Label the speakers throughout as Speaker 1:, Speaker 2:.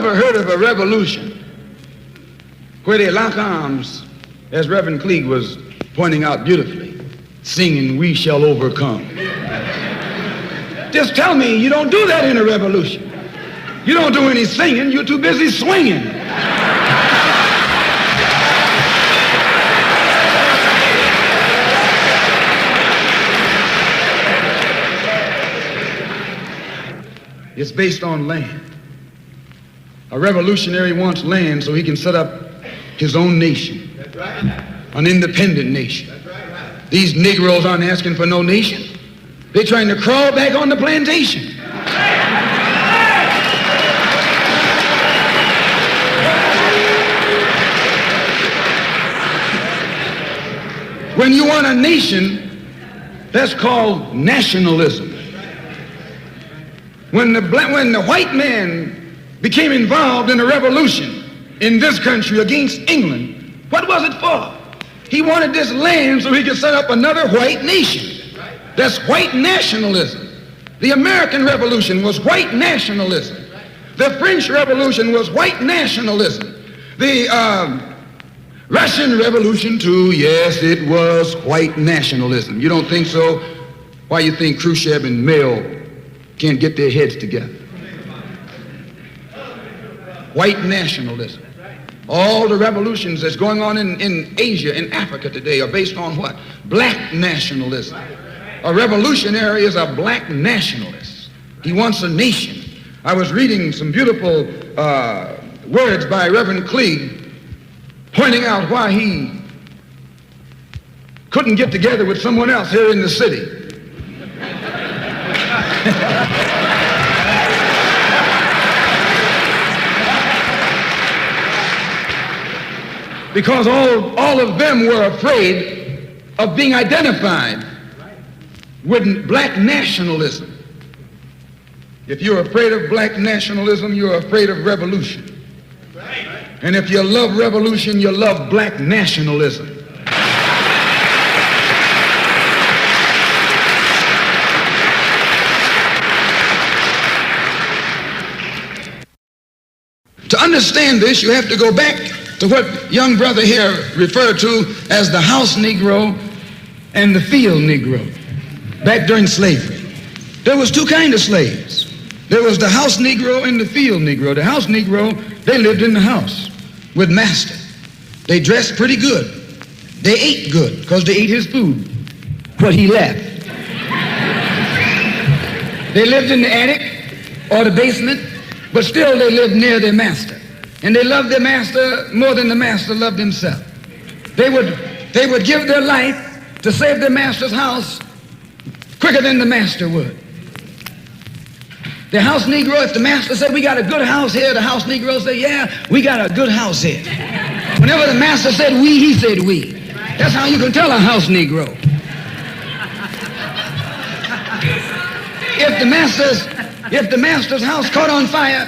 Speaker 1: ever heard of a revolution where they lock arms, as Reverend Cleage was pointing out beautifully, singing, "We shall overcome"? Just tell me you don't do that in a revolution. You don't do any singing, you're too busy swinging. It's based on land. A revolutionary wants land so he can set up his own nation, an independent nation. These Negroes aren't asking for no nation. They're trying to crawl back on the plantation. When you want a nation, that's called nationalism. When the white man became involved in a revolution in this country against England, what was it for? He wanted this land so he could set up another white nation. That's white nationalism. The American Revolution was white nationalism. The French Revolution was white nationalism. The Russian Revolution too, yes, it was white nationalism. You don't think so? Why you think Khrushchev and Mao can't get their heads together? White nationalism. All the revolutions that's going on in Asia and Africa today are based on what? Black nationalism. A revolutionary is a black nationalist. He wants a nation. I was reading some beautiful words by Reverend Cleage pointing out why he couldn't get together with someone else here in the city. Because all of them were afraid of being identified with black nationalism. If you're afraid of black nationalism, you're afraid of revolution. And if you love revolution, you love black nationalism. To understand this, you have to go back to what young brother here referred to as the house Negro and the field Negro. Back during slavery, there was two kinds of slaves. There was the house Negro and the field Negro. The house Negro, they lived in the house with master. They dressed pretty good. They ate good because they ate his food, what he left. They lived in the attic or the basement, but still they lived near their master. And they loved their master more than the master loved himself. They would give their life to save their master's house quicker than the master would. The house Negro, if the master said, "We got a good house here," the house Negro said, "Yeah, we got a good house here." Whenever the master said "we," he said "we." That's how you can tell a house Negro. If the master's house caught on fire,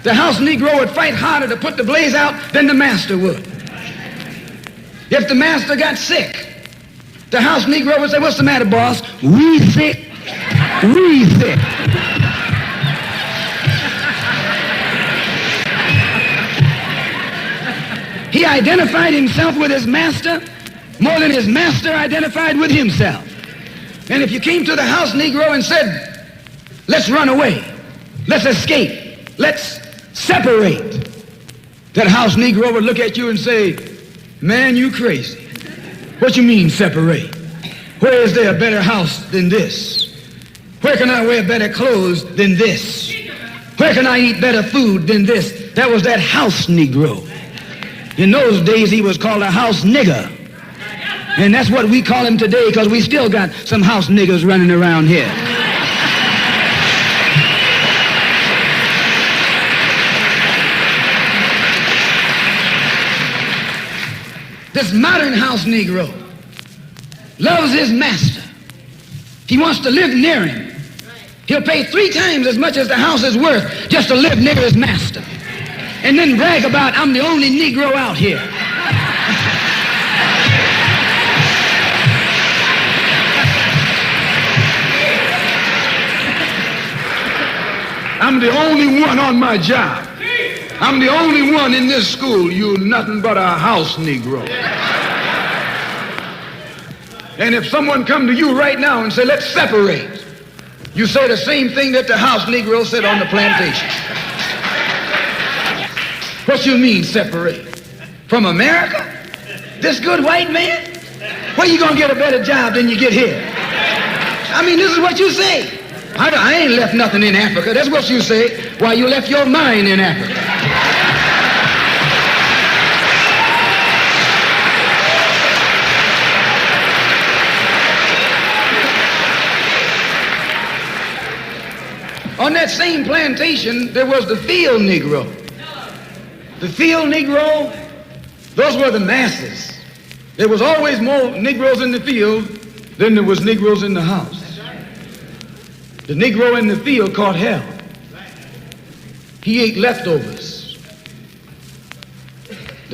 Speaker 1: the house Negro would fight harder to put the blaze out than the master would. If the master got sick, the house Negro would say, "What's the matter, boss?" "We sick, we sick." He identified himself with his master more than his master identified with himself. And if you came to the house Negro and said, "Let's run away, let's escape, let's separate," that house Negro would look at you and say, "Man, you crazy. What you mean separate? Where is there a better house than this? Where can I wear better clothes than this? Where can I eat better food than this?" That was that house Negro. In those days, he was called a house nigger. And that's what we call him today, because we still got some house niggers running around here. This modern house Negro loves his master. He wants to live near him. He'll pay 3 times as much as the house is worth just to live near his master. And then brag about, "I'm the only Negro out here." "I'm the only one on my job. I'm the only one in this school, you nothing but a house Negro. And if someone come to you right now and say, let's separate, you say the same thing that the house Negro said on the plantation. What you mean separate? From America? This good white man? Where you gonna get a better job than you get here? I mean, this is what you say. I ain't left nothing in Africa. That's what you say. Why, you left your mind in Africa. On that same plantation, there was the field Negro. The field Negro, those were the masses. There was always more Negroes in the field than there was Negroes in the house. The Negro in the field caught hell. He ate leftovers.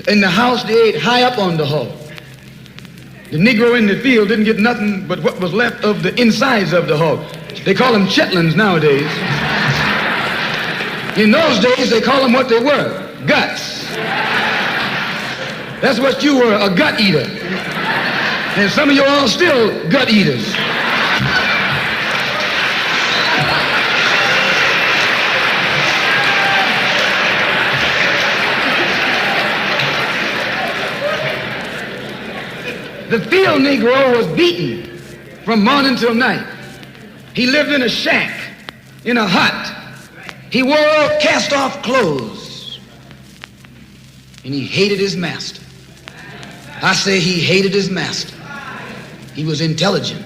Speaker 1: In the house, they ate high up on the hog. The Negro in the field didn't get nothing but what was left of the insides of the hog. They call them chitlins nowadays. In those days, they call them what they were, guts. That's what you were, a gut eater. And some of you all still gut eaters. The field Negro was beaten from morning till night. He lived in a shack, in a hut. He wore cast-off clothes. And he hated his master. I say he hated his master. He was intelligent.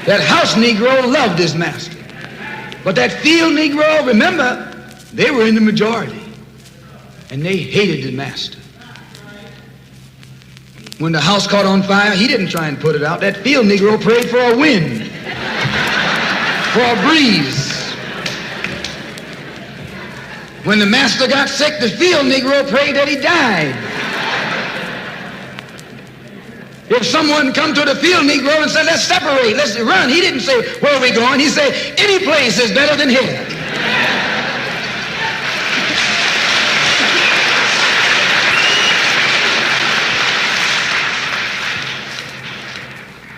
Speaker 1: That house Negro loved his master. But that field Negro, remember, they were in the majority. And they hated the master. When the house caught on fire, he didn't try and put it out. That field Negro prayed for a wind, for a breeze. When the master got sick, the field Negro prayed that he died. If someone come to the field Negro and said, let's separate, let's run, he didn't say, where are we going? He said, any place is better than here.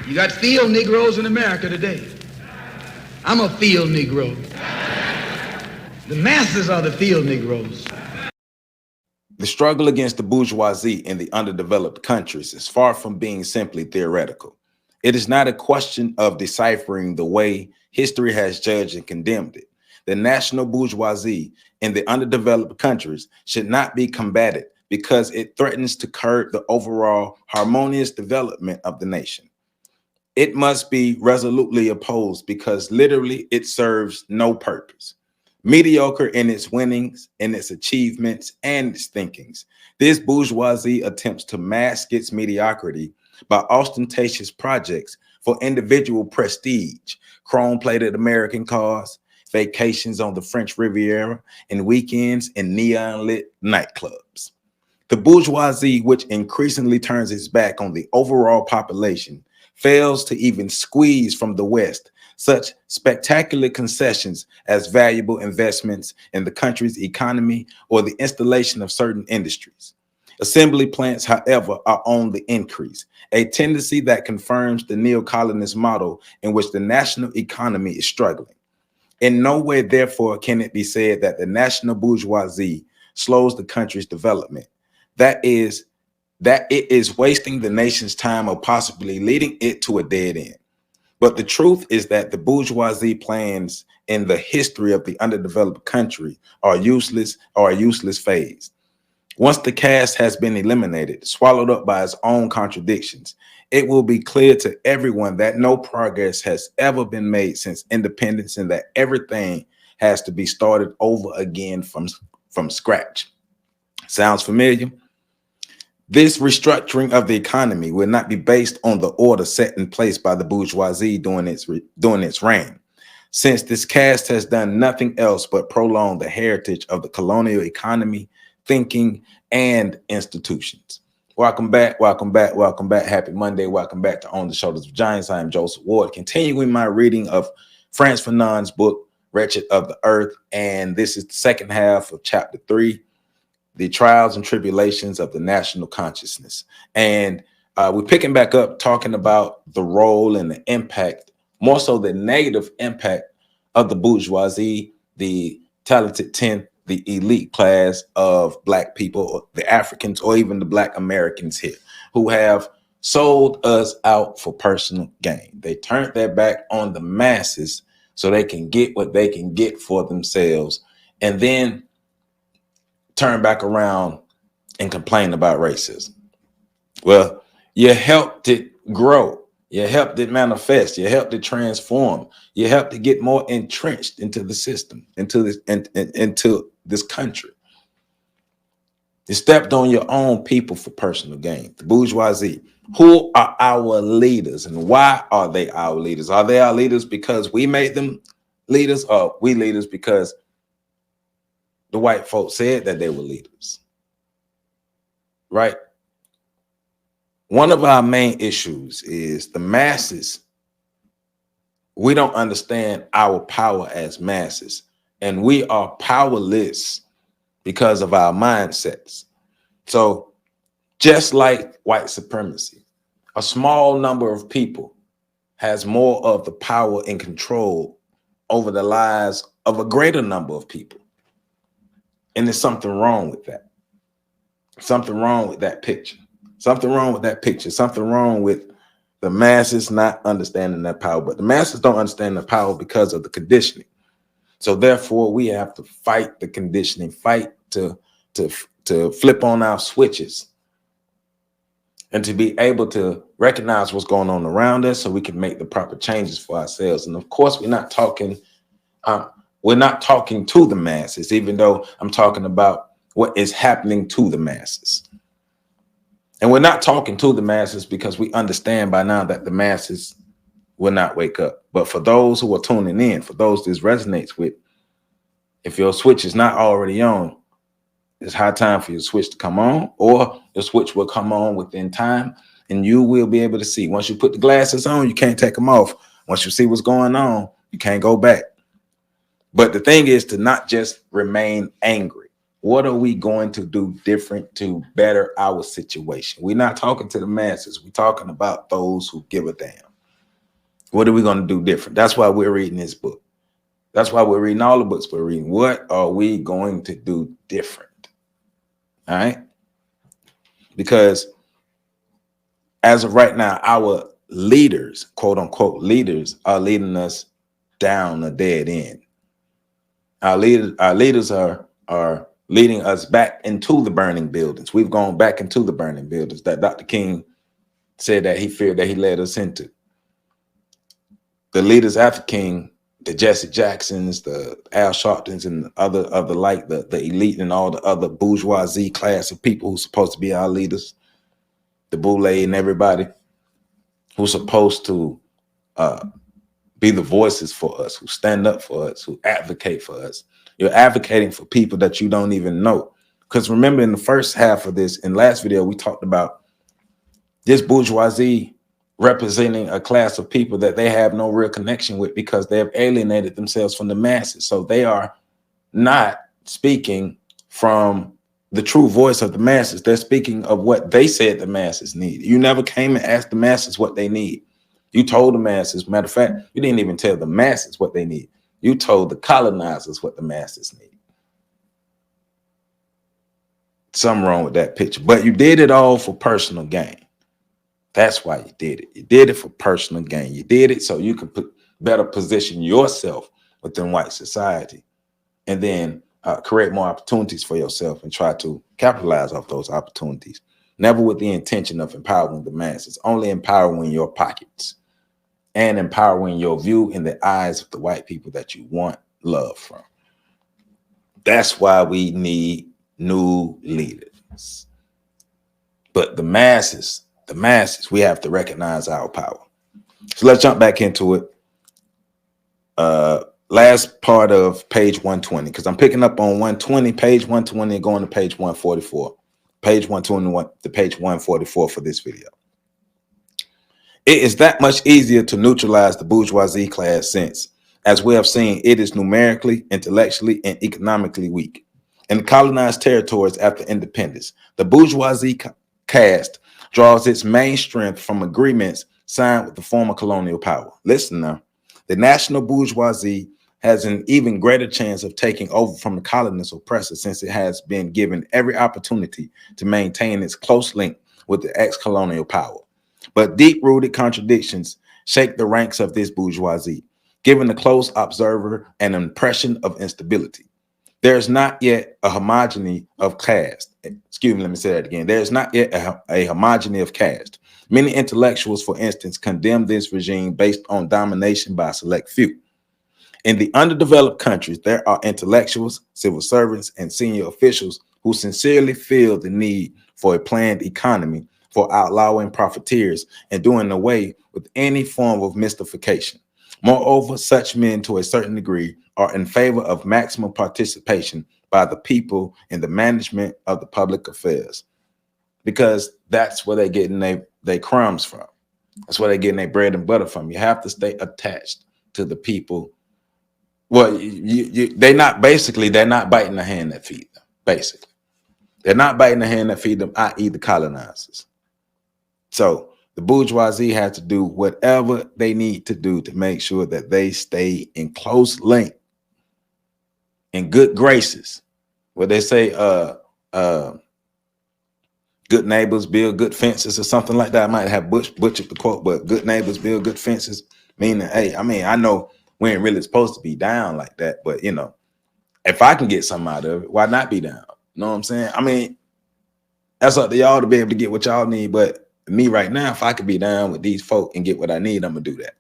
Speaker 1: You got field Negroes in America today. I'm a field Negro. The masses are the field Negroes.
Speaker 2: The struggle against the bourgeoisie in the underdeveloped countries is far from being simply theoretical. It is not a question of deciphering the way history has judged and condemned it. The national bourgeoisie in the underdeveloped countries should not be combated because it threatens to curb the overall harmonious development of the nation. It must be resolutely opposed because literally it serves no purpose. Mediocre in its winnings, in its achievements, and its thinkings, this bourgeoisie attempts to mask its mediocrity by ostentatious projects for individual prestige, chrome-plated American cars, vacations on the French Riviera, and weekends in neon-lit nightclubs. The bourgeoisie, which increasingly turns its back on the overall population, fails to even squeeze from the West such spectacular concessions as valuable investments in the country's economy or the installation of certain industries. Assembly plants, however, are on the increase, a tendency that confirms the neo-colonist model in which the national economy is struggling. In no way, therefore, can it be said that the national bourgeoisie slows the country's development. That it is wasting the nation's time or possibly leading it to a dead end. But the truth is that the bourgeoisie plans in the history of the underdeveloped country are useless or a useless phase. Once the caste has been eliminated, swallowed up by its own contradictions, it will be clear to everyone that no progress has ever been made since independence and that everything has to be started over again from scratch. Sounds familiar? This restructuring of the economy will not be based on the order set in place by the bourgeoisie during its reign, since this caste has done nothing else but prolong the heritage of the colonial economy, thinking, and institutions. Welcome back, welcome back, welcome back. Happy Monday. Welcome back to On the Shoulders of Giants. I am Joseph Ward, continuing my reading of Frantz Fanon's book, Wretched of the Earth. And this is the second half of chapter 3, the trials and tribulations of the national consciousness. And we're picking back up talking about the role and the impact, more so the negative impact of the bourgeoisie, the talented 10th, the elite class of Black people, or the Africans, or even the Black Americans here, who have sold us out for personal gain. They turned their back on the masses so they can get what they can get for themselves, and then turn back around and complain about racism. Well, you helped it grow. You helped it manifest. You helped it transform. You helped it get more entrenched into the system, into this country. You stepped on your own people for personal gain. The bourgeoisie. Who are our leaders, and why are they our leaders? Are they our leaders because we made them leaders, or we leaders because the white folks said that they were leaders? Right? One of our main issues is the masses. We don't understand our power as masses, and we are powerless because of our mindsets. So just like white supremacy, a small number of people has more of the power and control over the lives of a greater number of people. And there's something wrong with that. Something wrong with that picture. Something wrong with that picture. Something wrong with the masses not understanding that power. But the masses don't understand the power because of the conditioning. So therefore, we have to fight the conditioning, fight to flip on our switches, and to be able to recognize what's going on around us so we can make the proper changes for ourselves. And of course, we're not talking to the masses, even though I'm talking about what is happening to the masses. And we're not talking to the masses because we understand by now that the masses will not wake up. But for those who are tuning in, for those this resonates with, if your switch is not already on, it's high time for your switch to come on, or your switch will come on within time, and you will be able to see. Once you put the glasses on, you can't take them off. Once you see what's going on, you can't go back. But the thing is to not just remain angry. What are we going to do different to better our situation? We're not talking to the masses. We're talking about those who give a damn. What are we going to do different? That's why we're reading this book. That's why we're reading all the books we're reading. What are we going to do different? All right? Because as of right now, our leaders, quote unquote leaders, are leading us down a dead end. Our leaders are leading us back into the burning buildings. We've gone back into the burning buildings that Dr. King said that he feared that he led us into. The leaders after King, the Jesse Jacksons, the Al Sharptons, and other like the elite and all the other bourgeoisie class of people who's supposed to be our leaders, the Boule and everybody who's supposed to be the voices for us, who stand up for us, who advocate for us. You're advocating for people that you don't even know. Because remember, in the first half of this, in last video, we talked about this bourgeoisie representing a class of people that they have no real connection with because they have alienated themselves from the masses. So they are not speaking from the true voice of the masses. They're speaking of what they said the masses need. You never came and asked the masses what they need. You told the masses, matter of fact, you didn't even tell the masses what they need. You told the colonizers what the masses need. Something wrong with that picture, but you did it all for personal gain. That's why you did it. You did it for personal gain. You did it so you could better position yourself within white society, and then create more opportunities for yourself and try to capitalize off those opportunities. Never with the intention of empowering the masses, only empowering your pockets and empowering your view in the eyes of the white people that you want love from. That's why we need new leaders. But the masses, we have to recognize our power. So let's jump back into it. Last part of page 120, because I'm picking up on 120, page 120, and going to page 144. Page 121 to page 144 for this video. It is that much easier to neutralize the bourgeoisie class since As we have seen, it is numerically, intellectually, and economically weak. In the colonized territories after independence, the bourgeoisie caste draws its main strength from agreements signed with the former colonial power. Listen now, the national bourgeoisie has an even greater chance of taking over from the colonist oppressor since it has been given every opportunity to maintain its close link with the ex-colonial power. But deep-rooted contradictions shake the ranks of this bourgeoisie, giving the close observer an impression of instability. There is not yet a homogeny of caste. Excuse me, let me say that again. There is not yet a homogeny of caste. Many intellectuals, for instance, condemn this regime based on domination by a select few. In the underdeveloped countries, there are intellectuals, civil servants, and senior officials who sincerely feel the need for a planned economy for outlawing profiteers and doing away with any form of mystification. Moreover, such men, to a certain degree, are in favor of maximum participation by the people in the management of the public affairs, because that's where they're getting their crumbs from. That's where they're getting their bread and butter from. You have to stay attached to the people. Well, they're not biting the hand that feed them. Basically, they're not biting the hand that feed them, i.e., the colonizers. So the bourgeoisie has to do whatever they need to do to make sure that they stay in close link, in good graces. Where they say, good neighbors build good fences or something like that. I might have butchered the quote, but good neighbors build good fences. Meaning, hey, I mean, I know we ain't really supposed to be down like that, but you know, if I can get something out of it, why not be down? You know what I'm saying? I mean, that's up to y'all to be able to get what y'all need. But me right now, if I could be down with these folk and get what I need, I'm gonna do that.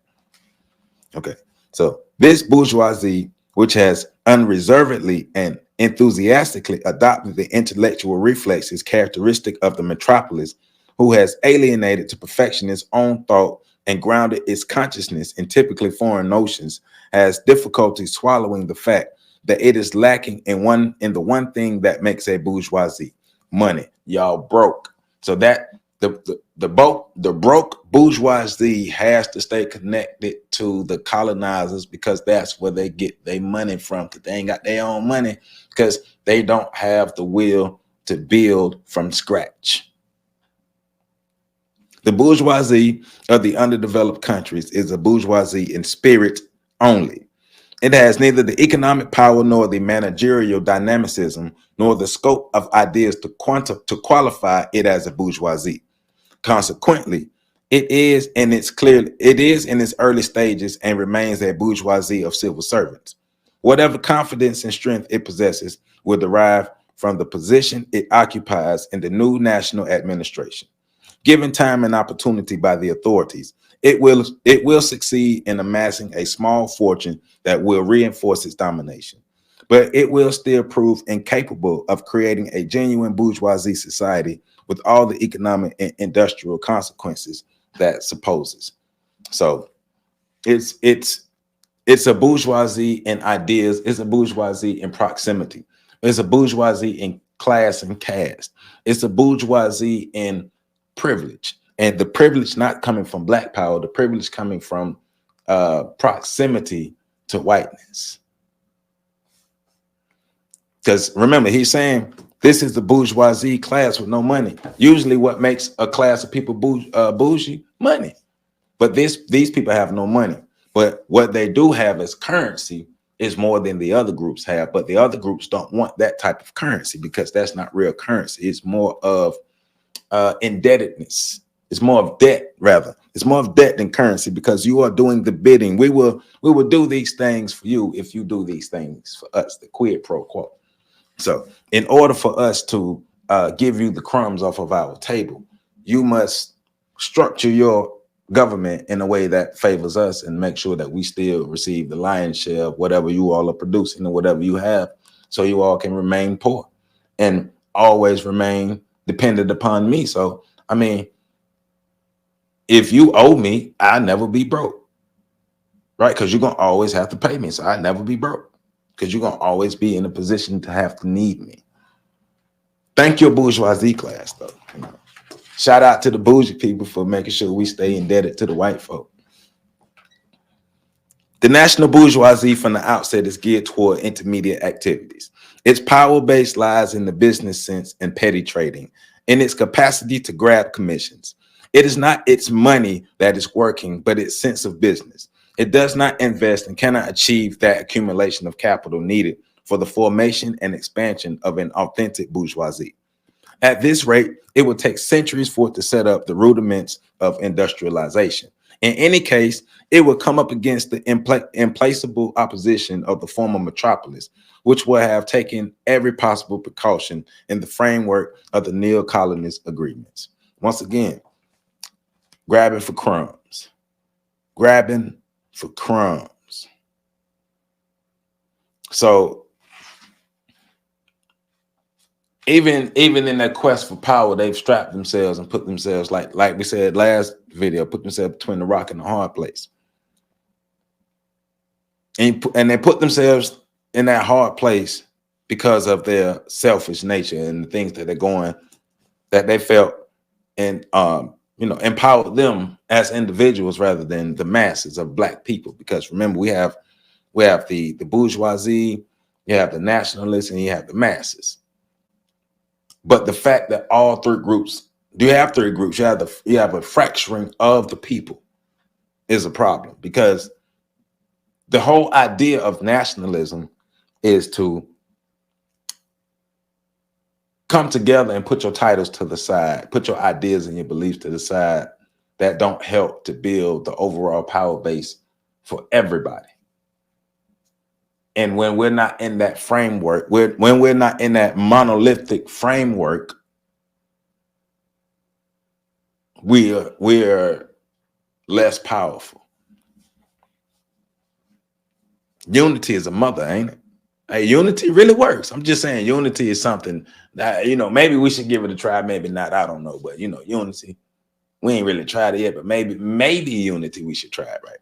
Speaker 2: Okay. So this bourgeoisie, which has unreservedly and enthusiastically adopted the intellectual reflexes characteristic of the metropolis, who has alienated to perfection its own thought and grounded its consciousness in typically foreign notions, has difficulty swallowing the fact that it is lacking in the one thing that makes a bourgeoisie: money. Y'all broke. So that the broke bourgeoisie has to stay connected to the colonizers, because that's where they get their money from, because they ain't got their own money, because they don't have the will to build from scratch. The bourgeoisie of the underdeveloped countries is a bourgeoisie in spirit only. It has neither the economic power nor the managerial dynamicism nor the scope of ideas to qualify it as a bourgeoisie. Consequently, it is in its early stages and remains a bourgeoisie of civil servants. Whatever confidence and strength it possesses will derive from the position it occupies in the new national administration. Given time and opportunity by the authorities, it will succeed in amassing a small fortune that will reinforce its domination. But it will still prove incapable of creating a genuine bourgeoisie society with all the economic and industrial consequences that supposes. So it's a bourgeoisie in ideas, it's a bourgeoisie in proximity, it's a bourgeoisie in class and caste, it's a bourgeoisie in privilege, and the privilege not coming from black power, the privilege coming from proximity to whiteness. Because remember, he's saying this is the bourgeoisie class with no money. Usually what makes a class of people bougie? Money. But these people have no money. But what they do have as currency is more than the other groups have. But the other groups don't want that type of currency, because that's not real currency. It's more of indebtedness. It's more of debt, rather. It's more of debt than currency, because you are doing the bidding. We will do these things for you if you do these things for us, the quid pro quo. So in order for us to give you the crumbs off of our table, you must structure your government in a way that favors us and make sure that we still receive the lion's share of whatever you all are producing and whatever you have, so you all can remain poor and always remain dependent upon me. So, I mean, if you owe me, I'll never be broke, right? Because you're going to always have to pay me. So I'll never be broke, because you're going to always be in a position to have to need me. Thank your bourgeoisie class, though. You know, shout out to the bougie people for making sure we stay indebted to the white folk. The national bourgeoisie from the outset is geared toward intermediate activities. Its power base lies in the business sense and petty trading, in its capacity to grab commissions. It is not its money that is working, but its sense of business. It does not invest and cannot achieve that accumulation of capital needed for the formation and expansion of an authentic bourgeoisie. At this rate, it will take centuries for it to set up the rudiments of industrialization. In any case, it will come up against the implacable opposition of the former metropolis, which will have taken every possible precaution in the framework of the neo-colonist agreements. Once again, grabbing for crumbs. Grabbing for crumbs. So even in that quest for power, they've strapped themselves and put themselves, like we said last video, put themselves between the rock and the hard place. And they put themselves in that hard place because of their selfish nature and the things that that they felt and empowered them as individuals rather than the masses of Black people. Because remember, we have the bourgeoisie, you have the nationalists, and you have the masses. But the fact that all three groups, you have three groups, you have a fracturing of the people is a problem, because the whole idea of nationalism is to come together and put your titles to the side, put your ideas and your beliefs to the side that don't help to build the overall power base for everybody. And when we're not in that framework, when we're not in that monolithic framework, we're less powerful. Unity is a mother, ain't it? Hey, unity really works. I'm just saying unity is something that, maybe we should give it a try, maybe not, I don't know. But, unity, we ain't really tried it yet, but maybe unity we should try it, right?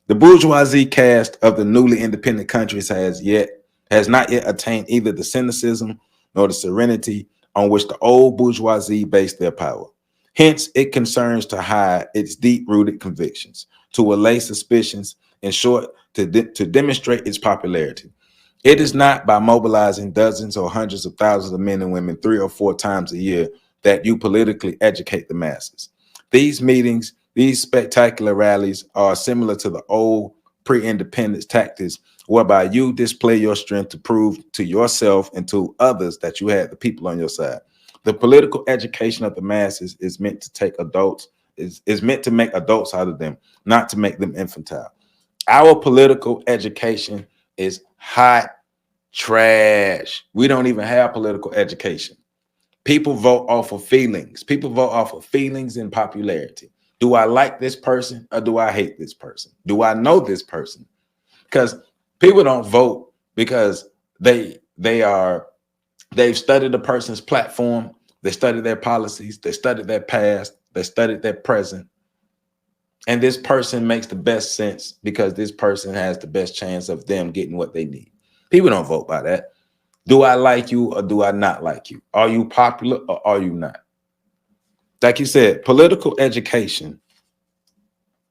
Speaker 2: The bourgeoisie caste of the newly independent countries has not yet attained either the cynicism nor the serenity on which the old bourgeoisie based their power. Hence, it concerns to hide its deep-rooted convictions, to allay suspicions, in short, to demonstrate its popularity. It is not by mobilizing dozens or hundreds of thousands of men and women 3 or 4 times a year that you politically educate the masses. These meetings, these spectacular rallies are similar to the old pre-independence tactics, whereby you display your strength to prove to yourself and to others that you had the people on your side. The political education of the masses is meant to take adults, is meant to make adults out of them, not to make them infantile. Our political education is hot trash. We don't even have political education. People vote off of feelings. People vote off of feelings and popularity. Do I like this person or do I hate this person? Do I know this person? Because people don't vote because they've studied a person's platform, they studied their policies, they studied their past, they studied their present. And this person makes the best sense because this person has the best chance of them getting what they need. People don't vote by that. Do I like you or do I not like you? Are you popular or are you not? Like you said, political education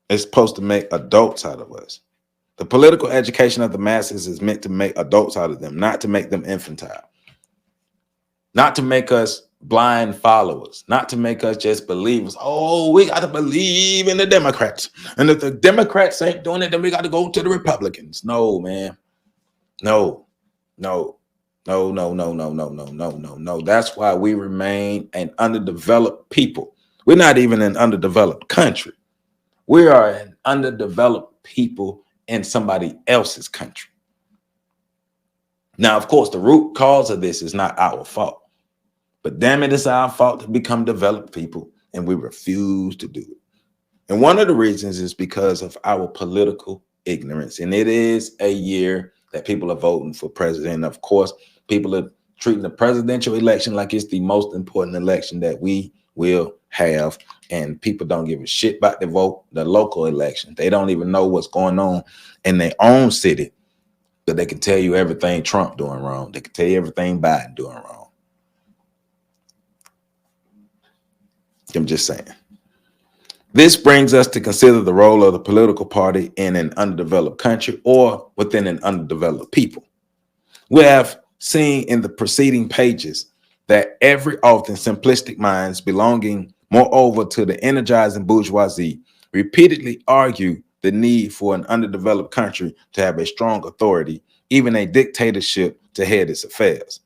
Speaker 2: is supposed to make adults out of us. The political education of the masses is meant to make adults out of them, not to make them infantile. Not to make us blind followers, not to make us just believers. Oh, we got to believe in the Democrats. And if the Democrats ain't doing it, then we got to go to the Republicans. No, man. No. That's why we remain an underdeveloped people. We're not even an underdeveloped country. We are an underdeveloped people in somebody else's country. Now, of course, the root cause of this is not our fault. But damn it, it's our fault to become developed people, and we refuse to do it. And one of the reasons is because of our political ignorance. And it is a year that people are voting for president. Of course, people are treating the presidential election like it's the most important election that we will have. And people don't give a shit about the local election. They don't even know what's going on in their own city. But they can tell you everything Trump doing wrong. They can tell you everything Biden doing wrong. I'm just saying. This brings us to consider the role of the political party in an underdeveloped country or within an underdeveloped people. We have seen in the preceding pages that every often simplistic minds belonging moreover to the energizing bourgeoisie repeatedly argue the need for an underdeveloped country to have a strong authority, even a dictatorship to head its affairs.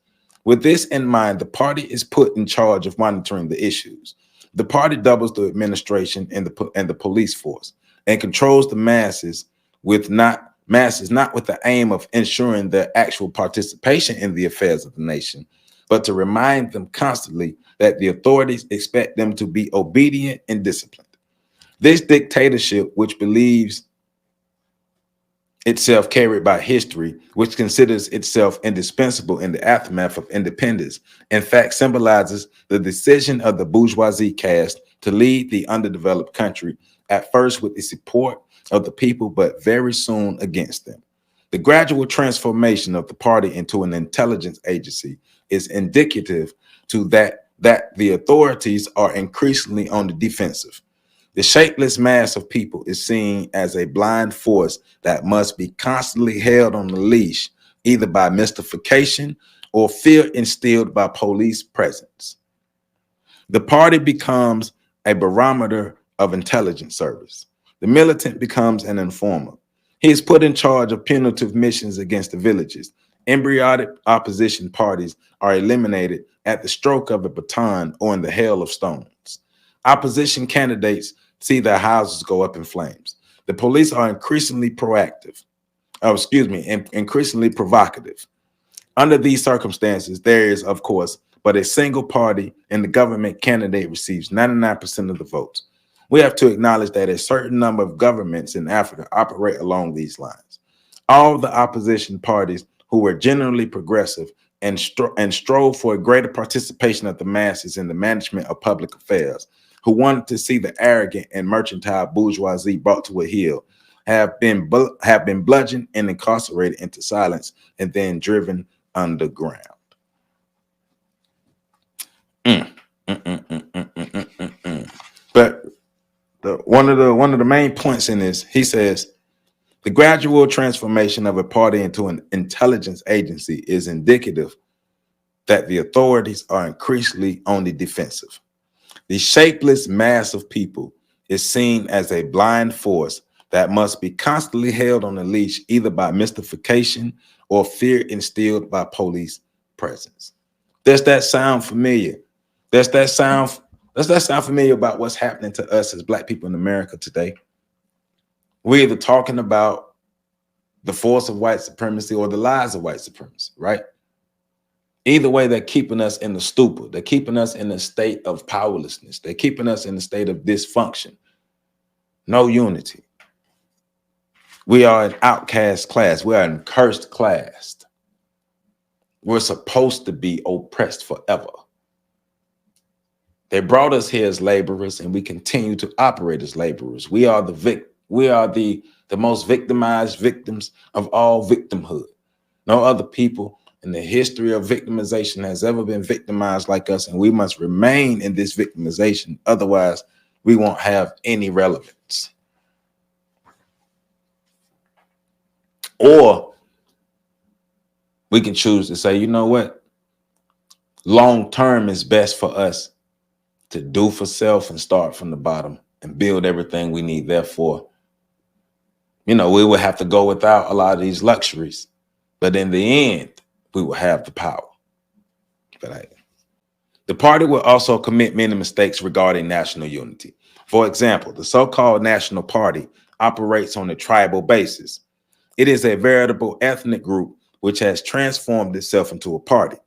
Speaker 2: With this in mind, the party is put in charge of monitoring the issues. The party doubles the administration and the police force and controls the masses not with the aim of ensuring their actual participation in the affairs of the nation, but to remind them constantly that the authorities expect them to be obedient and disciplined. This dictatorship, which believes itself carried by history, which considers itself indispensable in the aftermath of independence, in fact symbolizes the decision of the bourgeoisie caste to lead the underdeveloped country, at first with the support of the people, but very soon against them. The gradual transformation of the party into an intelligence agency is indicative to that the authorities are increasingly on the defensive. The shapeless mass of people is seen as a blind force that must be constantly held on the leash, either by mystification or fear instilled by police presence. The party becomes a barometer of intelligence service. The militant becomes an informer. He is put in charge of punitive missions against the villages. Embryonic opposition parties are eliminated at the stroke of a baton or in the hail of stones. Opposition candidates see their houses go up in flames. The police are increasingly increasingly provocative. Under these circumstances, there is, of course, but a single party, and the government candidate receives 99% of the votes. We have to acknowledge that a certain number of governments in Africa operate along these lines. All the opposition parties who were generally progressive and strove for a greater participation of the masses in the management of public affairs, who wanted to see the arrogant and mercantile bourgeoisie brought to a heel, have been bludgeoned and incarcerated into silence and then driven underground. But one of the main points in this, he says, the gradual transformation of a party into an intelligence agency is indicative that the authorities are increasingly on the defensive. The shapeless mass of people is seen as a blind force that must be constantly held on a leash, either by mystification or fear instilled by police presence. Does that sound familiar? Does that sound familiar about what's happening to us as Black people in America today? We're either talking about the force of white supremacy or the lies of white supremacy, right? Either way, they're keeping us in the stupor. They're keeping us in a state of powerlessness. They're keeping us in a state of dysfunction. No unity. We are an outcast class. We are an cursed class. We're supposed to be oppressed forever. They brought us here as laborers, and we continue to operate as laborers. We are the most victimized victims of all victimhood. No other people in the history of victimization has ever been victimized like us, and we must remain in this victimization. Otherwise, we won't have any relevance. Or we can choose to say, you know what? Long term is best for us to do for self and start from the bottom and build everything we need. Therefore, we will have to go without a lot of these luxuries. But in the end, we will have the power. The party will also commit many mistakes regarding national unity. For example, the so-called National Party operates on a tribal basis. It is a veritable ethnic group which has transformed itself into a party.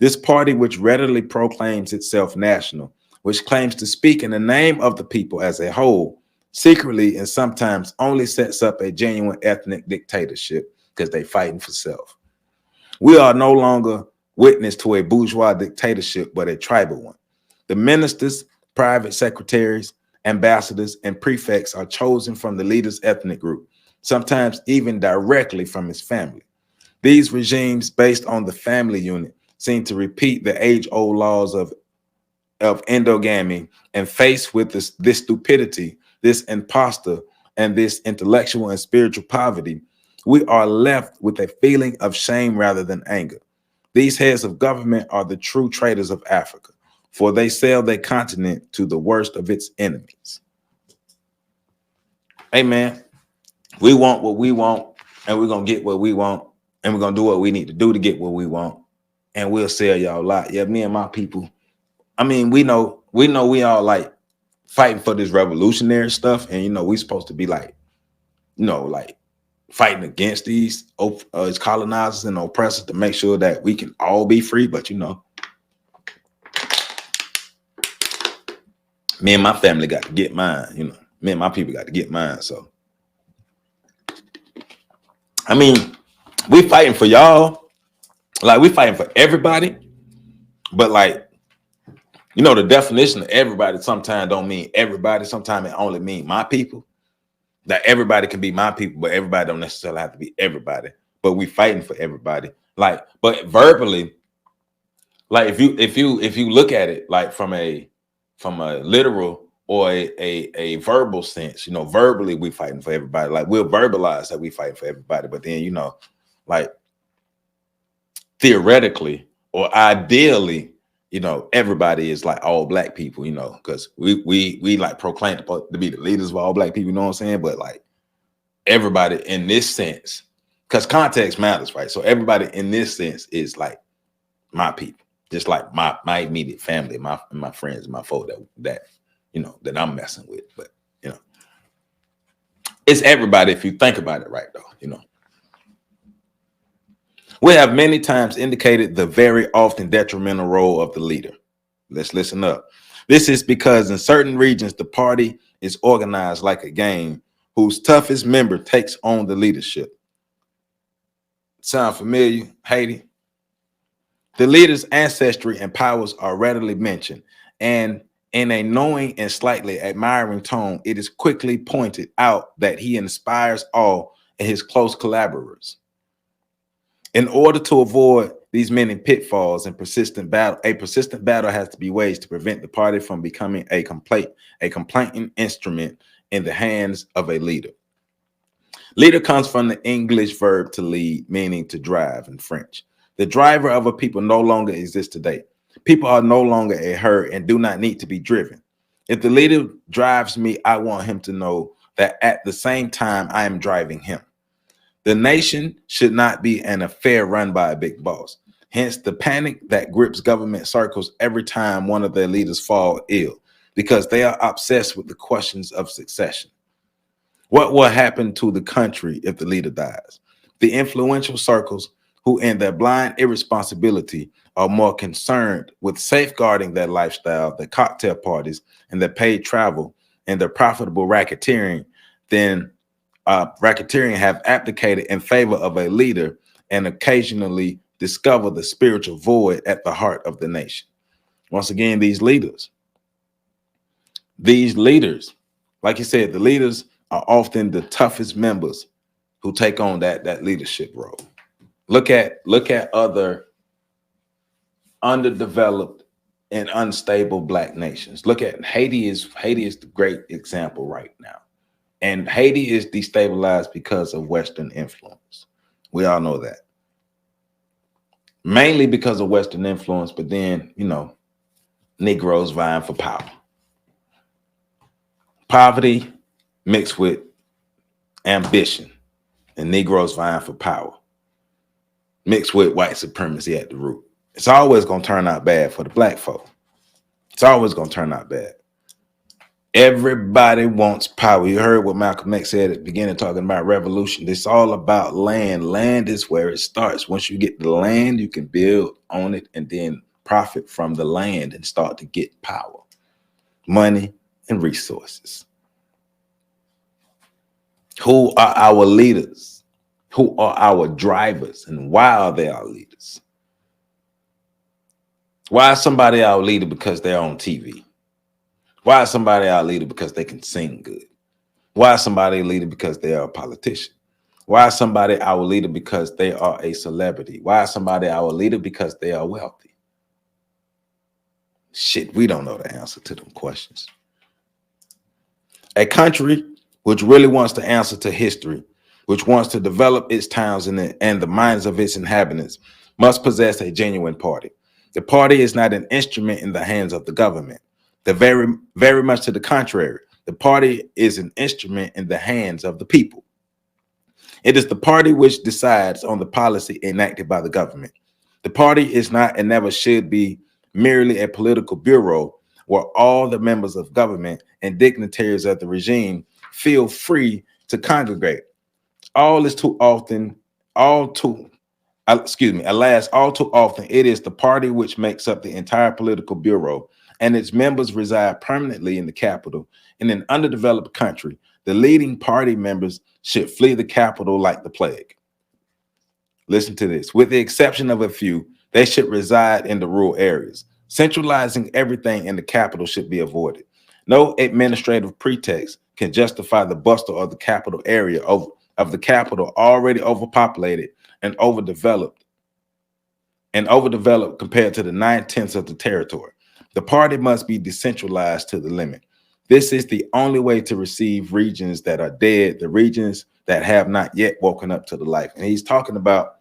Speaker 2: This party, which readily proclaims itself national, which claims to speak in the name of the people as a whole, secretly and sometimes only sets up a genuine ethnic dictatorship because they're fighting for self. We are no longer witness to a bourgeois dictatorship, but a tribal one. The ministers, private secretaries, ambassadors, and prefects are chosen from the leader's ethnic group, sometimes even directly from his family. These regimes, based on the family unit, seem to repeat the age-old laws of of endogamy and faced with this stupidity, this imposter, and this intellectual and spiritual poverty, we are left with a feeling of shame rather than anger. These heads of government are the true traitors of Africa, for they sell their continent to the worst of its enemies. Hey, man, we want what we want, and we're going to get what we want, and we're going to do what we need to do to get what we want, and we'll sell y'all a lot. Yeah, me and my people, I mean, we know we all like fighting for this revolutionary stuff, and, you know, we supposed to be like, you know, like fighting against these colonizers and oppressors to make sure that we can all be free. But, you know, me and my family got to get mine. You know, me and my people got to get mine. So, I mean, we fighting for y'all. Like, we fighting for everybody. But, like, you know, the definition of everybody sometimes don't mean everybody. Sometimes it only means my people. That everybody can be my people, but everybody don't necessarily have to be everybody. But we fighting for everybody. Like, but verbally, like if you look at it like from a literal or a verbal sense, you know, verbally we fighting for everybody. Like, we'll verbalize that we fighting for everybody, but then, you know, like theoretically or ideally, you know, everybody is like all black people, you know, because we like proclaim to be the leaders of all black people, you know what I'm saying? But like everybody in this sense, because context matters, right? So everybody in this sense is like my people, just like my immediate family, my friends, my folk that you know that I'm messing with. But you know, it's everybody if you think about it right, though, you know. We have many times indicated the very often detrimental role of the leader. Let's listen up. This is because in certain regions, the party is organized like a game whose toughest member takes on the leadership. Sound familiar, Haiti? The leader's ancestry and powers are readily mentioned, and in a knowing and slightly admiring tone, it is quickly pointed out that he inspires awe in his close collaborators. In order to avoid these many pitfalls and persistent battle has to be waged to prevent the party from becoming a complaining instrument in the hands of a leader. Leader comes from the English verb to lead, meaning to drive in French. The driver of a people no longer exists today. People are no longer a herd and do not need to be driven. If the leader drives me, I want him to know that at the same time I am driving him. The nation should not be an affair run by a big boss. Hence the panic that grips government circles every time one of their leaders fall ill, because they are obsessed with the questions of succession. What will happen to the country if the leader dies? The influential circles, who in their blind irresponsibility are more concerned with safeguarding their lifestyle, their cocktail parties, and their paid travel, and their profitable racketeering, than racketeering have abdicated in favor of a leader and occasionally discover the spiritual void at the heart of the nation. Once again, these leaders, like you said, the leaders are often the toughest members who take on that leadership role. Look at other underdeveloped and unstable black nations. Look at Haiti is the great example right now. And Haiti is destabilized because of Western influence. We all know that. Mainly because of Western influence, but then, you know, Negroes vying for power. Poverty mixed with ambition and Negroes vying for power mixed with white supremacy at the root. It's always going to turn out bad for the black folk. It's always going to turn out bad. Everybody wants power. You heard what Malcolm X said at the beginning, talking about revolution. It's all about land. Land is where it starts. Once you get the land, you can build on it and then profit from the land and start to get power, money, and resources. Who are our leaders? Who are our drivers? And why are they our leaders? Why is somebody our leader? Because they're on TV. Why is somebody our leader? Because they can sing good. Why is somebody a leader? Because they are a politician. Why is somebody our leader? Because they are a celebrity. Why is somebody our leader? Because they are wealthy. Shit, we don't know the answer to them questions. A country which really wants to answer to history, which wants to develop its towns and the minds of its inhabitants, must possess a genuine party. The party is not an instrument in the hands of the government. Very much to the contrary, the party is an instrument in the hands of the people. It is the party which decides on the policy enacted by the government. The party is not and never should be merely a political bureau where all the members of government and dignitaries of the regime feel free to congregate. Alas, all too often, it is the party which makes up the entire political bureau, and its members reside permanently in the capital. In an underdeveloped country, the leading party members should flee the capital like the plague. Listen to this. With the exception of a few, they should reside in the rural areas. Centralizing everything in the capital should be avoided. No administrative pretext can justify the bustle of the capital area of the capital already overpopulated and overdeveloped compared to the 9/10 of the territory. The party must be decentralized to the limit. This is the only way to receive regions that are dead, the regions that have not yet woken up to the life. And he's talking about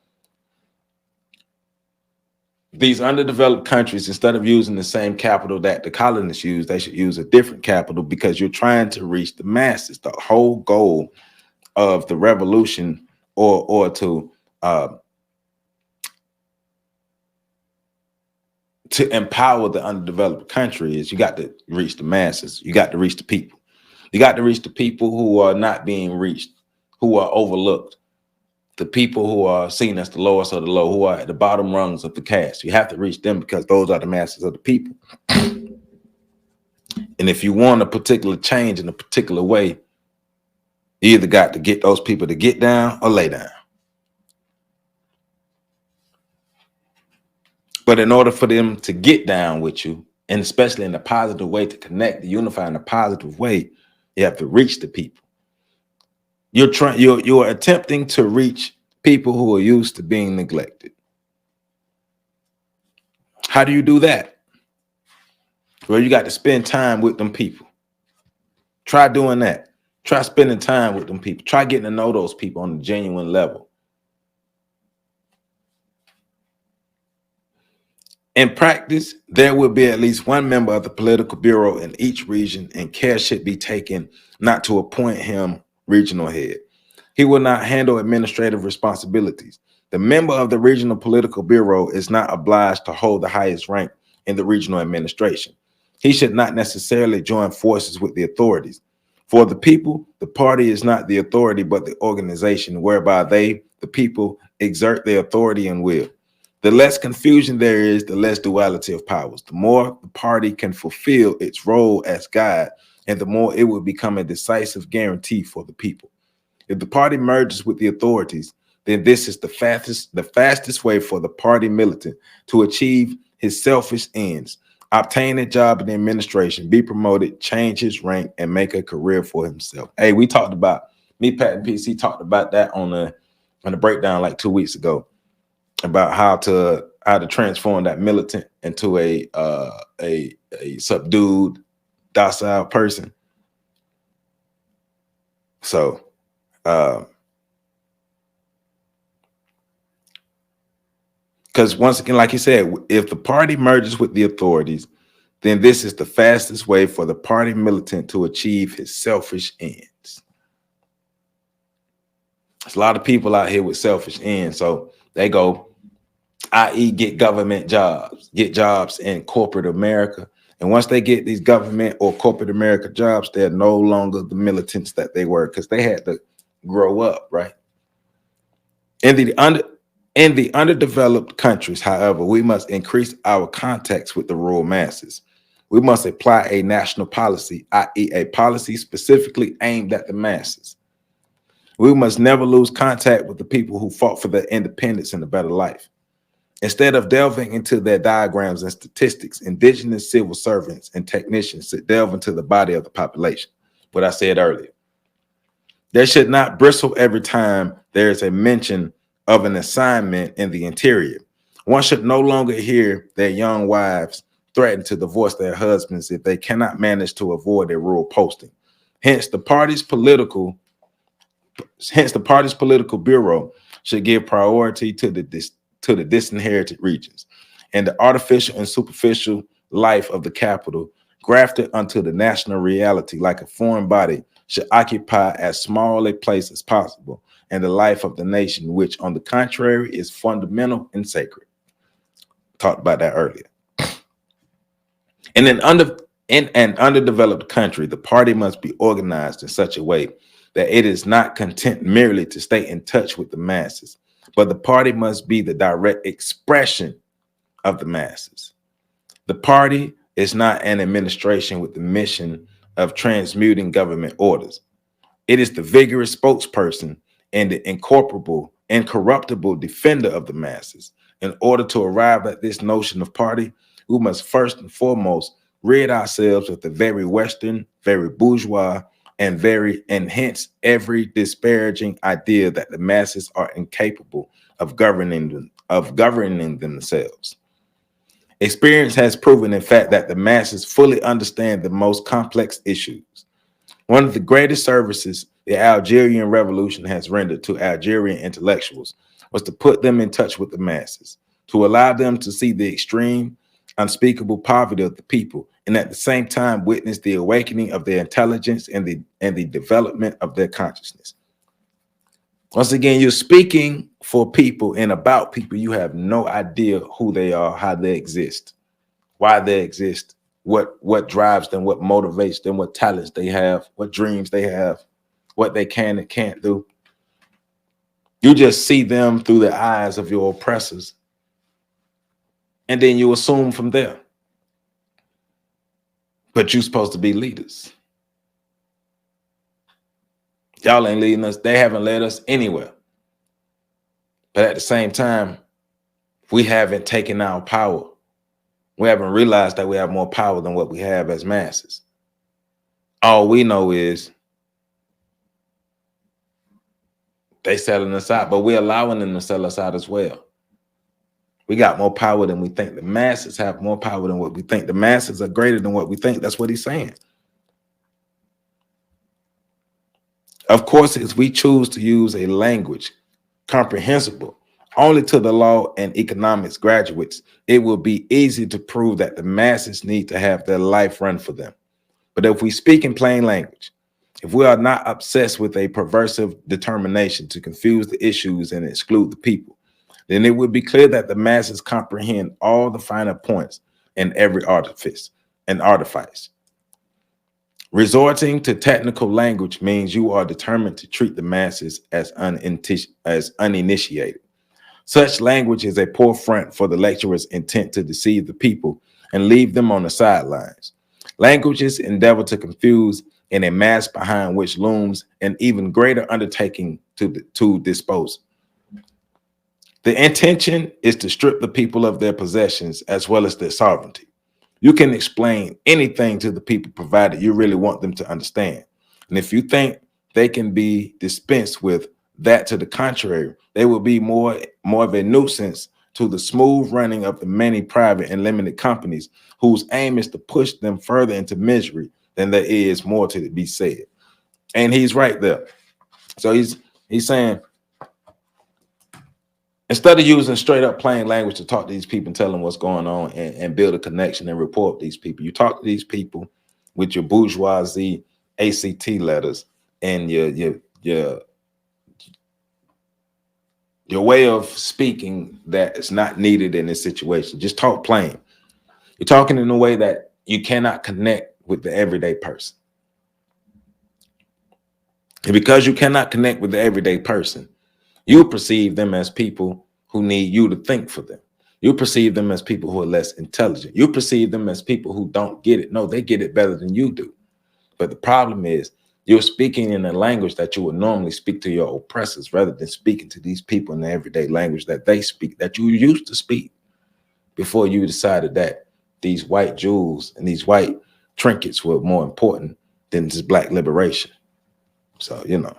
Speaker 2: these underdeveloped countries. Instead of using the same capital that the colonists use, they should use a different capital, because you're trying to reach the masses. The whole goal of the revolution or to empower the underdeveloped country is you got to reach the masses. You got to reach the people. You got to reach the people who are not being reached, who are overlooked, the people who are seen as the lowest of the low, who are at the bottom rungs of the caste. You have to reach them because those are the masses of the people. And if you want a particular change in a particular way, you either got to get those people to get down or lay down. But in order for them to get down with you, and especially in a positive way, to connect, to unify in a positive way, you have to reach the people. You're attempting to reach people who are used to being neglected. How do you do that? Well, you got to spend time with them people. Try doing that. Try spending time with them people. Try getting to know those people on a genuine level. In practice, there will be at least one member of the political bureau in each region, and care should be taken not to appoint him regional head. He will not handle administrative responsibilities. The member of the regional political bureau is not obliged to hold the highest rank in the regional administration. He should not necessarily join forces with the authorities. For the people, the party is not the authority, but the organization whereby they, the people, exert their authority and will. The less confusion there is, the less duality of powers. The more the party can fulfill its role as guide, and the more it will become a decisive guarantee for the people. If the party merges with the authorities, then this is the fastest way for the party militant to achieve his selfish ends, obtain a job in the administration, be promoted, change his rank, and make a career for himself. Hey, we talked about, me, Pat, and PC talked about that on the breakdown like 2 weeks ago, about how to transform that militant into a subdued, docile person. So because once again, like you said, if the party merges with the authorities, then this is the fastest way for the party militant to achieve his selfish ends. There's a lot of people out here with selfish ends. So they go, i.e. get government jobs, get jobs in corporate America. And once they get these government or corporate America jobs, they're no longer the militants that they were, because they had to grow up, right? In the underdeveloped countries, however, we must increase our contacts with the rural masses. We must apply a national policy, i.e. a policy specifically aimed at the masses. We must never lose contact with the people who fought for their independence and a better life. Instead of delving into their diagrams and statistics, indigenous civil servants and technicians should delve into the body of the population, what I said earlier. They should not bristle every time there is a mention of an assignment in the interior. One should no longer hear their young wives threaten to divorce their husbands if they cannot manage to avoid a rural posting. Hence, the party's political bureau should give priority to the disinherited regions, and the artificial and superficial life of the capital, grafted onto the national reality like a foreign body, should occupy as small a place as possible in the life of the nation, which, on the contrary, is fundamental and sacred. Talked about that earlier. In an underdeveloped country, the party must be organized in such a way that it is not content merely to stay in touch with the masses, but the party must be the direct expression of the masses. The party is not an administration with the mission of transmuting government orders. It is the vigorous spokesperson and the incorruptible defender of the masses. In order to arrive at this notion of party, we must first and foremost rid ourselves of the very Western, very bourgeois, and hence every disparaging idea that the masses are incapable of governing themselves. Experience has proven, in fact, that the masses fully understand the most complex issues. One of the greatest services the Algerian Revolution has rendered to Algerian intellectuals was to put them in touch with the masses, to allow them to see the extreme, unspeakable poverty of the people, and at the same time witness the awakening of their intelligence and the development of their consciousness. Once again, you're speaking for people and about people. You have no idea who they are, how they exist, why they exist, what drives them, what motivates them, what talents they have, what dreams they have, what they can and can't do. You just see them through the eyes of your oppressors, and then you assume from there. But you're supposed to be leaders. Y'all ain't leading us. They haven't led us anywhere. But at the same time, we haven't taken our power. We haven't realized that we have more power than what we have as masses. All we know is they selling us out, but we're allowing them to sell us out as well. We got more power than we think. The masses have more power than what we think. The masses are greater than what we think. That's what he's saying. Of course, if we choose to use a language comprehensible only to the law and economics graduates, it will be easy to prove that the masses need to have their life run for them. But if we speak in plain language, if we are not obsessed with a perversive determination to confuse the issues and exclude the people, then it would be clear that the masses comprehend all the finer points in every artifice and artifice. Resorting to technical language means you are determined to treat the masses as uninitiated. Such language is a poor front for the lecturer's intent to deceive the people and leave them on the sidelines. Languages endeavor to confuse in a mass behind which looms an even greater undertaking to dispose. The intention is to strip the people of their possessions as well as their sovereignty. You can explain anything to the people provided you really want them to understand. And if you think they can be dispensed with that to the contrary, they will be more of a nuisance to the smooth running of the many private and limited companies whose aim is to push them further into misery than there is more to be said. And he's right there. So he's saying, instead of using straight up plain language to talk to these people and tell them what's going on and build a connection and report these people, you talk to these people with your bourgeoisie ACT letters and your way of speaking that is not needed in this situation. Just talk plain. You're talking in a way that you cannot connect with the everyday person. And because you cannot connect with the everyday person, you perceive them as people who need you to think for them. You perceive them as people who are less intelligent. You perceive them as people who don't get it. No, they get it better than you do. But the problem is you're speaking in a language that you would normally speak to your oppressors rather than speaking to these people in the everyday language that they speak, that you used to speak before you decided that these white jewels and these white trinkets were more important than just black liberation. So, you know.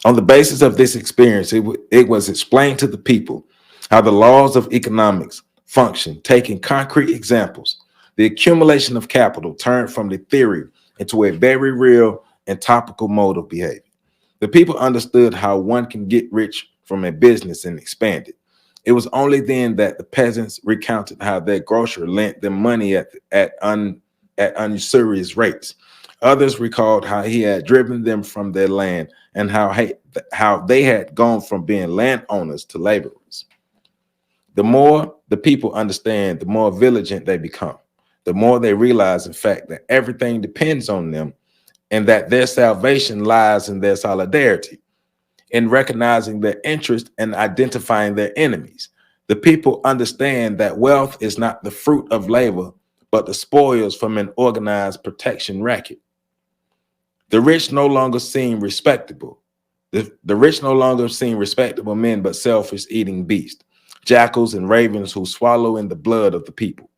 Speaker 2: On the basis of this experience, it was explained to the people how the laws of economics function, taking concrete examples. The accumulation of capital turned from the theory into a very real and topical mode of behavior. The people understood how one can get rich from a business and expand it. It was only then that the peasants recounted how their grocer lent them money at usurious rates. Others recalled how he had driven them from their land and how they had gone from being landowners to laborers. The more the people understand, the more vigilant they become. The more they realize, in fact, that everything depends on them and that their salvation lies in their solidarity, in recognizing their interest and identifying their enemies. The people understand that wealth is not the fruit of labor, but the spoils from an organized protection racket. The rich no longer seem respectable. The rich no longer seem respectable men, but selfish eating beasts, jackals and ravens who swallow in the blood of the people.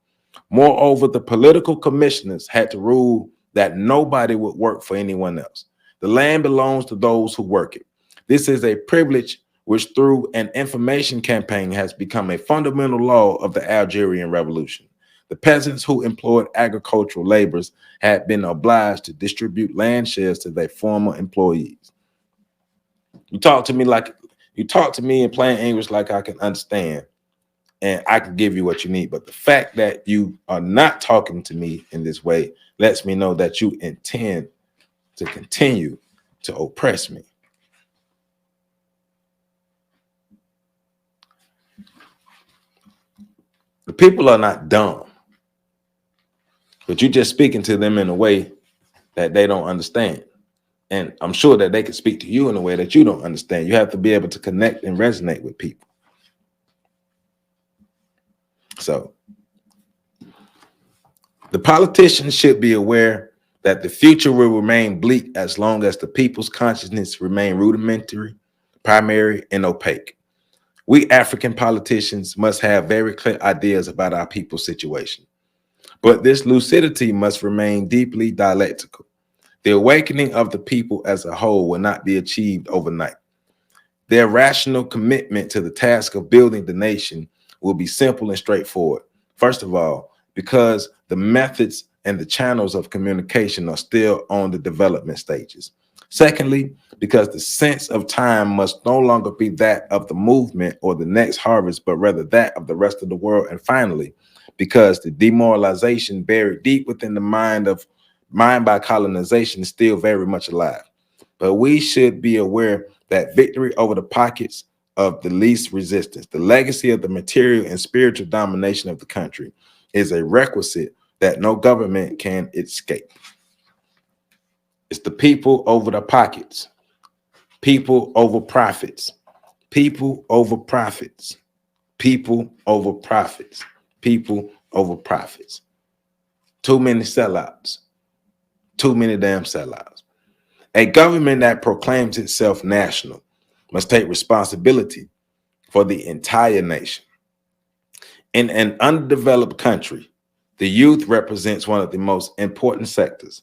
Speaker 2: Moreover, the political commissioners had to rule that nobody would work for anyone else. The land belongs to those who work it. This is a privilege which through an information campaign has become a fundamental law of the Algerian Revolution. The peasants who employed agricultural laborers had been obliged to distribute land shares to their former employees. You talk to me in plain English like I can understand, and I can give you what you need. But the fact that you are not talking to me in this way lets me know that you intend to continue to oppress me. The people are not dumb, but you're just speaking to them in a way that they don't understand. And I'm sure that they can speak to you in a way that you don't understand. You have to be able to connect and resonate with people. So the politicians should be aware that the future will remain bleak as long as the people's consciousness remain rudimentary, primary, and opaque. We African politicians must have very clear ideas about our people's situation. But this lucidity must remain deeply dialectical. The awakening of the people as a whole will not be achieved overnight. Their rational commitment to the task of building the nation will be simple and straightforward. First of all, because the methods and the channels of communication are still on the development stages. Secondly, because the sense of time must no longer be that of the movement or the next harvest, but rather that of the rest of the world. And finally, because the demoralization buried deep within the mind by colonization is still very much alive. But we should be aware that victory over the pockets of the least resistance, the legacy of the material and spiritual domination of the country, is a requisite that no government can escape. It's the people over the pockets, people over profits, people over profits, people over profits, people over profits. Too many sellouts, too many damn sellouts. A government that proclaims itself national must take responsibility for the entire nation. In an undeveloped country, the youth represents one of the most important sectors.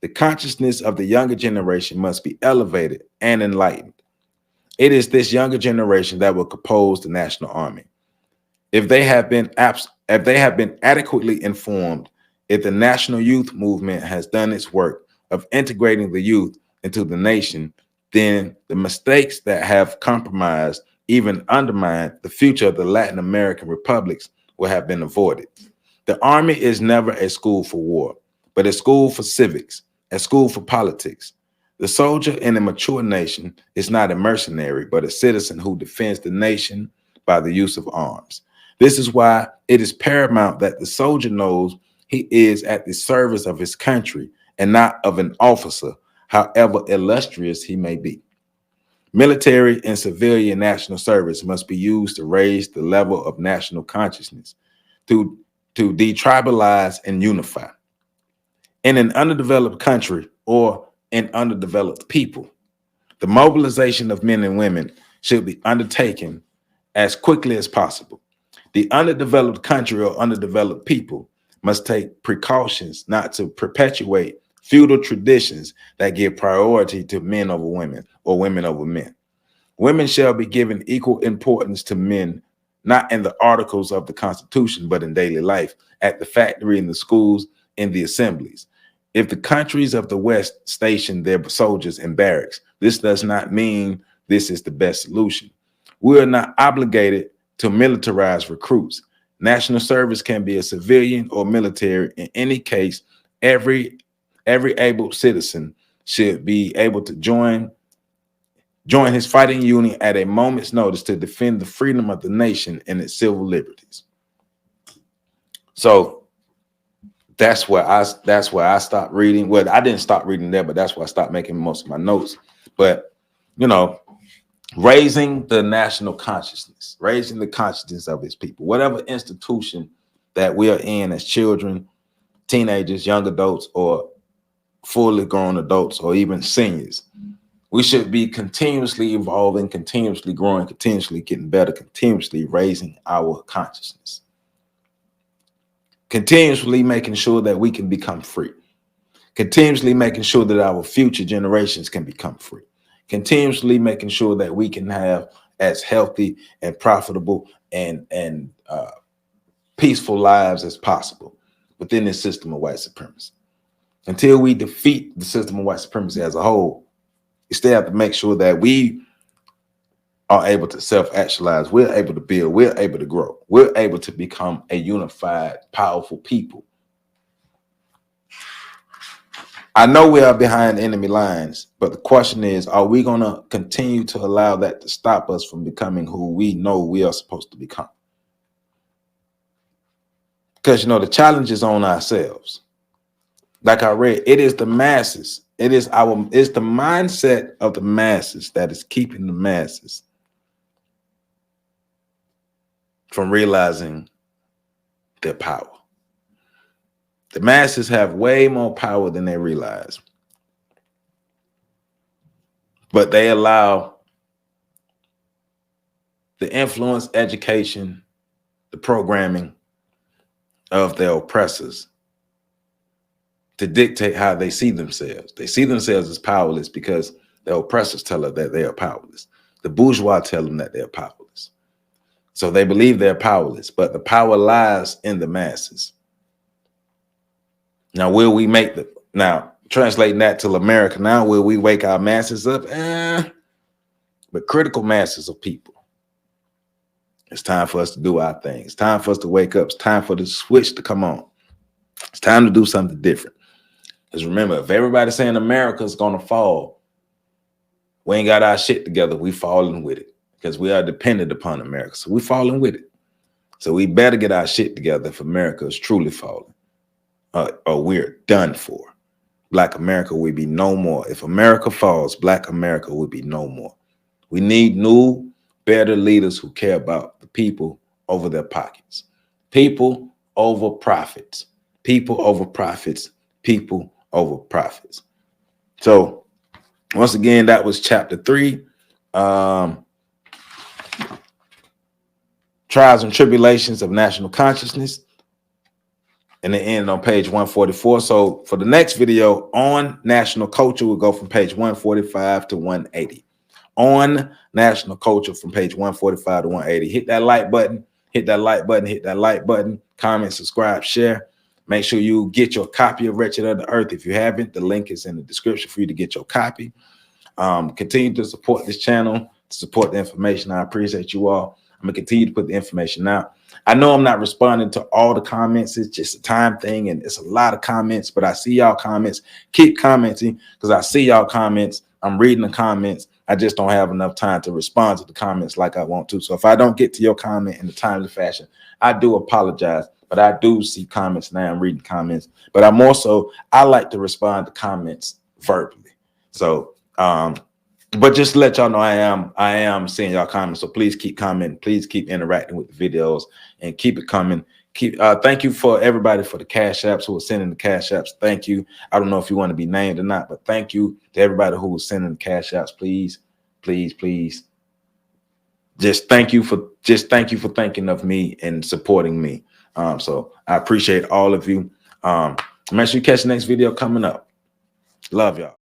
Speaker 2: The consciousness of the younger generation must be elevated and enlightened. It is this younger generation that will compose the national army. If they have been adequately informed, if the national youth movement has done its work of integrating the youth into the nation, then the mistakes that have compromised, even undermined the future of the Latin American republics will have been avoided. The army is never a school for war, but a school for civics, a school for politics. The soldier in a mature nation is not a mercenary, but a citizen who defends the nation by the use of arms. This is why it is paramount that the soldier knows he is at the service of his country and not of an officer, however illustrious he may be. Military and civilian national service must be used to raise the level of national consciousness, to detribalize and unify. In an underdeveloped country or an underdeveloped people, the mobilization of men and women should be undertaken as quickly as possible. The underdeveloped country or underdeveloped people must take precautions not to perpetuate feudal traditions that give priority to men over women or women over men. Women shall be given equal importance to men not in the articles of the Constitution, but in daily life, at the factory, in the schools, in the assemblies. If the countries of the West station their soldiers in barracks, this does not mean this is the best solution. We are not obligated to militarize recruits. National service can be a civilian or military. In any case, every able citizen should be able to join his fighting unit at a moment's notice to defend the freedom of the nation and its civil liberties. So that's where I stopped reading. Well, I didn't stop reading there, but that's where I stopped making most of my notes. But you know, raising the national consciousness, raising the consciousness of his people, whatever institution that we are in as children, teenagers, young adults, or fully grown adults, or even seniors, we should be continuously evolving, continuously growing, continuously getting better, continuously raising our consciousness, continuously making sure that we can become free, continuously making sure that our future generations can become free, continuously making sure that we can have as healthy and profitable and peaceful lives as possible within this system of white supremacy. Until we defeat the system of white supremacy as a whole, we still have to make sure that we are able to self-actualize, we're able to build, we're able to grow, we're able to become a unified, powerful people. I know we are behind enemy lines, but the question is, are we going to continue to allow that to stop us from becoming who we know we are supposed to become? Because, you know, the challenge is on ourselves. Like I read, it is the masses. It's the mindset of the masses that is keeping the masses from realizing their power. The masses have way more power than they realize. But they allow the influence, education, the programming of their oppressors to dictate how they see themselves. They see themselves as powerless because the oppressors tell them that they are powerless. The bourgeois tell them that they're powerless. So they believe they're powerless, but the power lies in the masses. Now, will we make now translating that to America now, will we wake our masses up? But critical masses of people. It's time for us to do our thing. It's time for us to wake up. It's time for the switch to come on. It's time to do something different. Because remember, if everybody's saying America's going to fall, we ain't got our shit together. We falling with it because we are dependent upon America. So we falling with it. So we better get our shit together if America is truly falling, or we're done for. Black America will be no more. If America falls, Black America will be no more. We need new, better leaders who care about the people over their pockets. People over profits. People over profits. People over profits. So once again, that was chapter 3. Trials and Tribulations of National Consciousness. And it ended on page 144. So for the next video on national culture, we'll go from page 145 to 180. On national culture from page 145 to 180. Hit that like button, hit that like button, hit that like button, comment, subscribe, share. Make sure you get your copy of Wretched of the Earth. If you haven't, the link is in the description for you to get your copy. Continue to support this channel, to support the information. I appreciate you all. I'm going to continue to put the information out. I know I'm not responding to all the comments. It's just a time thing, and it's a lot of comments, but I see y'all comments. Keep commenting because I see y'all comments. I'm reading the comments. I just don't have enough time to respond to the comments like I want to. So if I don't get to your comment in a timely fashion, I do apologize. But I do see comments now. I'm reading comments. But I like to respond to comments verbally. So, but just to let y'all know, I am seeing y'all comments. So please keep commenting. Please keep interacting with the videos and keep it coming. Thank you for everybody for the cash apps who are sending the cash apps. Thank you. I don't know if you want to be named or not, but thank you to everybody who was sending the cash apps. Please, please, please. Just thank you for thinking of me and supporting me. So I appreciate all of you. Make sure you catch the next video coming up. Love y'all.